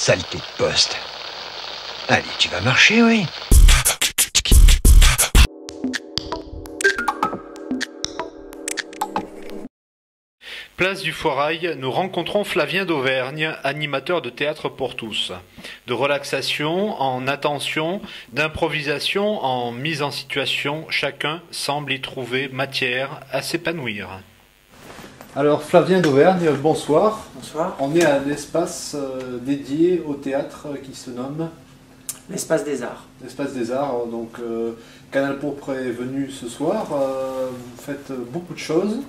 Saleté de poste. Allez, tu vas marcher, oui. Place du Foirail, nous rencontrons Flavien d'Auvergne, animateur de théâtre pour tous. De relaxation en attention, d'improvisation en mise en situation, chacun semble y trouver matière à s'épanouir. Alors Flavien d'Auvergne, bonsoir. Bonsoir. On est à l'espace dédié au théâtre qui se nomme L'Espace des Arts. l'Espace des Arts. Donc Canal Pourpre est venu ce soir. Vous faites beaucoup de choses.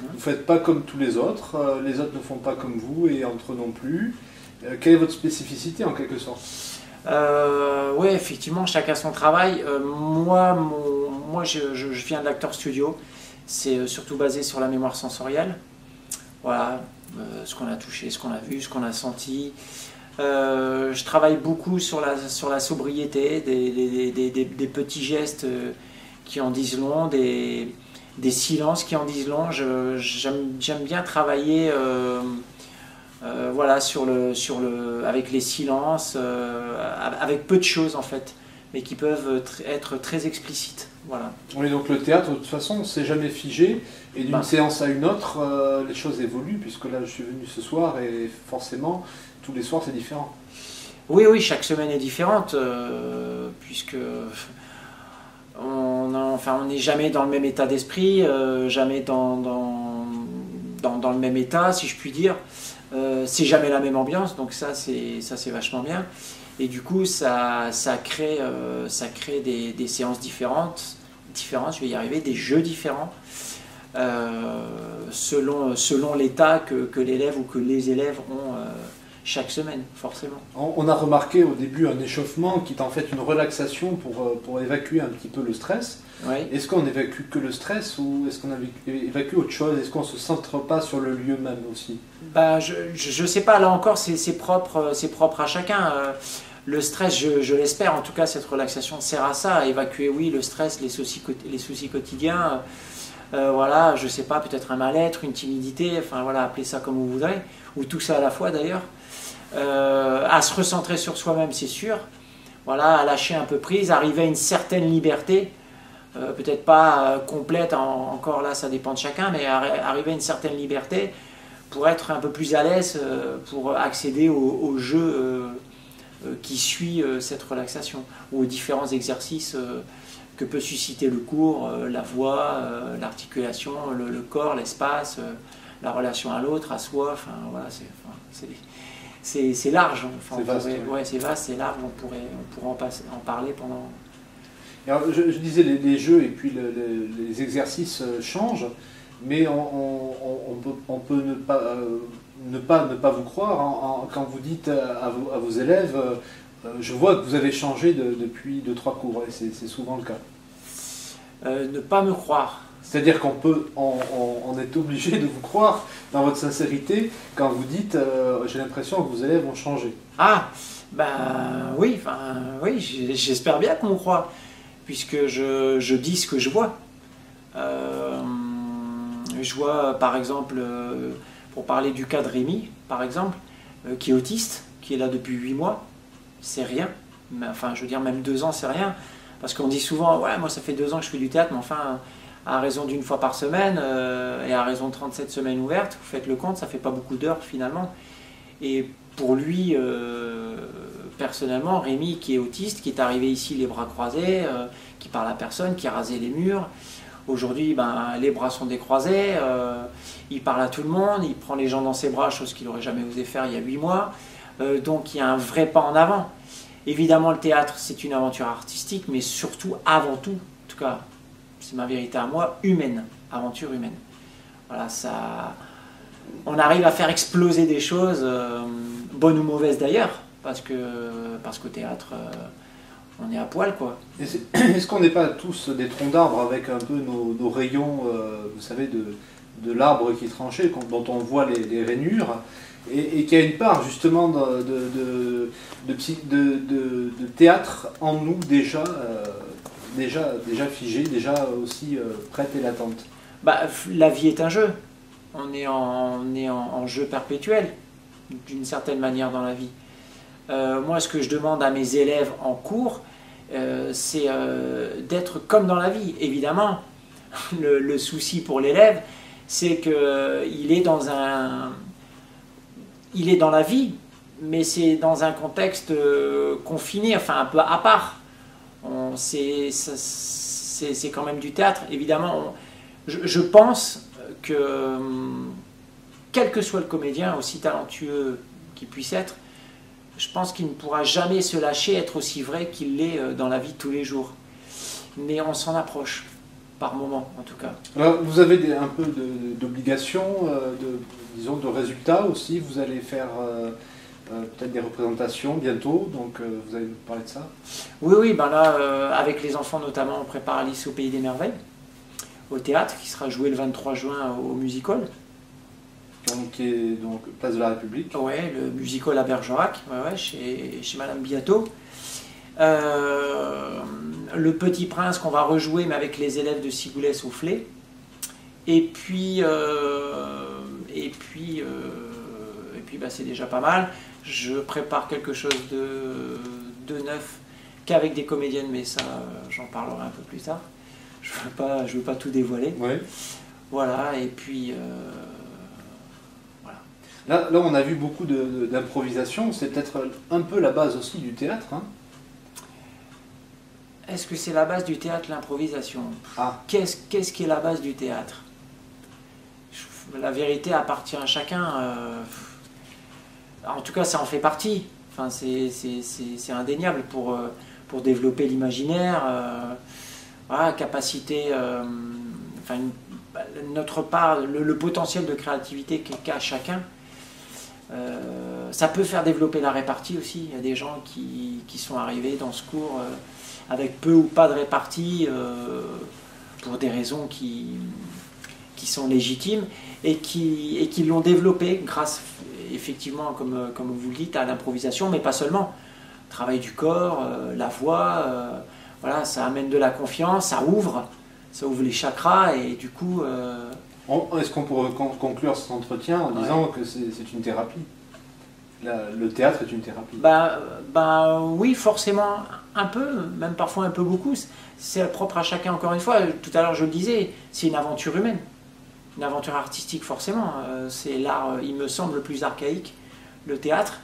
Vous ne faites pas comme tous les autres ne font pas comme vous et entre eux non plus. Quelle est votre spécificité en quelque sorte? Oui, effectivement, chacun son travail. Moi, je viens de l'acteur studio. C'est surtout basé sur la mémoire sensorielle. Voilà, ce qu'on a touché, ce qu'on a vu, ce qu'on a senti. Je travaille beaucoup sur la sobriété, des petits gestes qui en disent long, des silences qui en disent long. J'aime bien travailler voilà, avec les silences, avec peu de choses en fait, mais qui peuvent être très explicites. Voilà. Oui, donc le théâtre, de toute façon, c'est jamais figé, et d'une séance à une autre, les choses évoluent, puisque là, je suis venu ce soir, et forcément, tous les soirs, c'est différent. Oui, chaque semaine est différente, puisque on n'est jamais dans le même état d'esprit, jamais dans le même état, si je puis dire. C'est jamais la même ambiance, donc ça c'est vachement bien. Et du coup, ça crée des séances différentes, je vais y arriver, des jeux différents, selon l'état que l'élève ou que les élèves ont chaque semaine, forcément. On a remarqué au début un échauffement qui est en fait une relaxation pour évacuer un petit peu le stress. Oui. Est-ce qu'on évacue que le stress ou est-ce qu'on évacue autre chose? Est-ce qu'on ne se centre pas sur le lieu même aussi? Je ne sais pas, là encore, c'est propre à chacun. Le stress, je l'espère, en tout cas, cette relaxation sert à ça, à évacuer, oui, le stress, les soucis quotidiens. Voilà, je ne sais pas, peut-être un mal-être, une timidité, enfin voilà, appelez ça comme vous voudrez, ou tout ça à la fois d'ailleurs. À se recentrer sur soi-même, c'est sûr. Voilà, à lâcher un peu prise, arriver à une certaine liberté, peut-être pas complète, encore là, ça dépend de chacun, mais arriver à une certaine liberté pour être un peu plus à l'aise, pour accéder au jeu qui suit cette relaxation, ou aux différents exercices que peut susciter le cours, la voix, l'articulation, le corps, l'espace, la relation à l'autre, à soi, enfin voilà, c'est large. Enfin, c'est vaste. C'est vaste, c'est large, on pourrait en parler pendant... Alors, je disais, les jeux et puis les exercices changent, mais on peut ne pas vous croire quand vous dites à vos élèves je vois que vous avez changé depuis 2-3 cours, et c'est souvent le cas. Ne pas me croire. C'est-à-dire on est obligé de vous croire dans votre sincérité quand vous dites j'ai l'impression que vos élèves ont changé. Ah, oui, j'espère bien qu'on me croit, puisque je dis ce que je vois. Je vois par exemple, pour parler du cas de Rémi, par exemple, qui est autiste, qui est là depuis 8 mois, c'est rien. Mais, enfin, je veux dire, même 2 ans, c'est rien. Parce qu'on dit souvent, ouais, moi ça fait 2 ans que je fais du théâtre, mais enfin, à raison d'une fois par semaine, et à raison de 37 semaines ouvertes, vous faites le compte, ça fait pas beaucoup d'heures finalement. Et pour lui, personnellement, Rémi qui est autiste, qui est arrivé ici les bras croisés, qui parle à personne, qui a rasé les murs, aujourd'hui les bras sont décroisés, il parle à tout le monde, il prend les gens dans ses bras, chose qu'il n'aurait jamais osé faire il y a 8 mois, donc il y a un vrai pas en avant. Évidemment, le théâtre, c'est une aventure artistique, mais surtout, avant tout, en tout cas, c'est ma vérité à moi, humaine, aventure humaine. Voilà, ça, on arrive à faire exploser des choses, bonnes ou mauvaises d'ailleurs, parce qu'au théâtre, on est à poil, quoi. Est-ce qu'on n'est pas tous des troncs d'arbres avec un peu nos rayons, vous savez, de l'arbre qui est tranché, dont on voit les rainures, et qui a une part justement de théâtre en nous déjà figée, déjà aussi prête et latente? La vie est un jeu. On est en jeu perpétuel, d'une certaine manière dans la vie. Moi, ce que je demande à mes élèves en cours, c'est d'être comme dans la vie. Évidemment, le souci pour l'élève, c'est qu'il est dans il est dans la vie, mais c'est dans un contexte confiné, enfin un peu à part. C'est quand même du théâtre. Évidemment, je pense que, quel que soit le comédien, aussi talentueux qu'il puisse être, je pense qu'il ne pourra jamais se lâcher, être aussi vrai qu'il l'est dans la vie de tous les jours. Mais on s'en approche, par moment en tout cas. Alors, vous avez un peu d'obligations, disons de résultats aussi. Vous allez faire peut-être des représentations bientôt, donc vous allez nous parler de ça. Oui, ben là, avec les enfants notamment, on prépare Alice au Pays des Merveilles, au théâtre, qui sera joué le 23 juin au Music Hall. Donc, qui est donc place de la République. Oui, le Music Hall à Bergerac, chez Madame Biato. Le Petit Prince qu'on va rejouer, mais avec les élèves de Cigoulès-Soufflé. Et puis c'est déjà pas mal. Je prépare quelque chose de neuf qu'avec des comédiennes, mais ça, j'en parlerai un peu plus tard. Je veux pas tout dévoiler. Ouais. Voilà, et puis... voilà. Là, on a vu beaucoup d'improvisation. C'est peut-être un peu la base aussi du théâtre, hein. Est-ce que c'est la base du théâtre, l'improvisation? Qu'est-ce qui est la base du théâtre? La vérité appartient à chacun. En tout cas, ça en fait partie. Enfin, c'est indéniable pour développer l'imaginaire. Voilà, capacité... notre part, le potentiel de créativité qu'a chacun. Ça peut faire développer la répartie aussi. Il y a des gens qui sont arrivés dans ce cours avec peu ou pas de répartie pour des raisons qui sont légitimes et qui l'ont développé grâce effectivement, comme vous le dites, à l'improvisation, mais pas seulement. Le travail du corps, la voix, voilà, ça amène de la confiance, ça ouvre les chakras et du coup... Est-ce qu'on pourrait conclure cet entretien en disant que c'est une thérapie? Le théâtre est une thérapie. Oui, forcément, un peu, même parfois un peu beaucoup. C'est propre à chacun, encore une fois. Tout à l'heure, je le disais, c'est une aventure humaine. Une aventure artistique, forcément. C'est l'art, il me semble, le plus archaïque, le théâtre.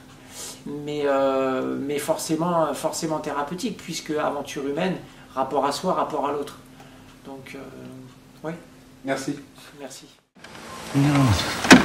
Mais forcément thérapeutique, puisque aventure humaine, rapport à soi, rapport à l'autre. Donc, oui. Merci. Merci. Non.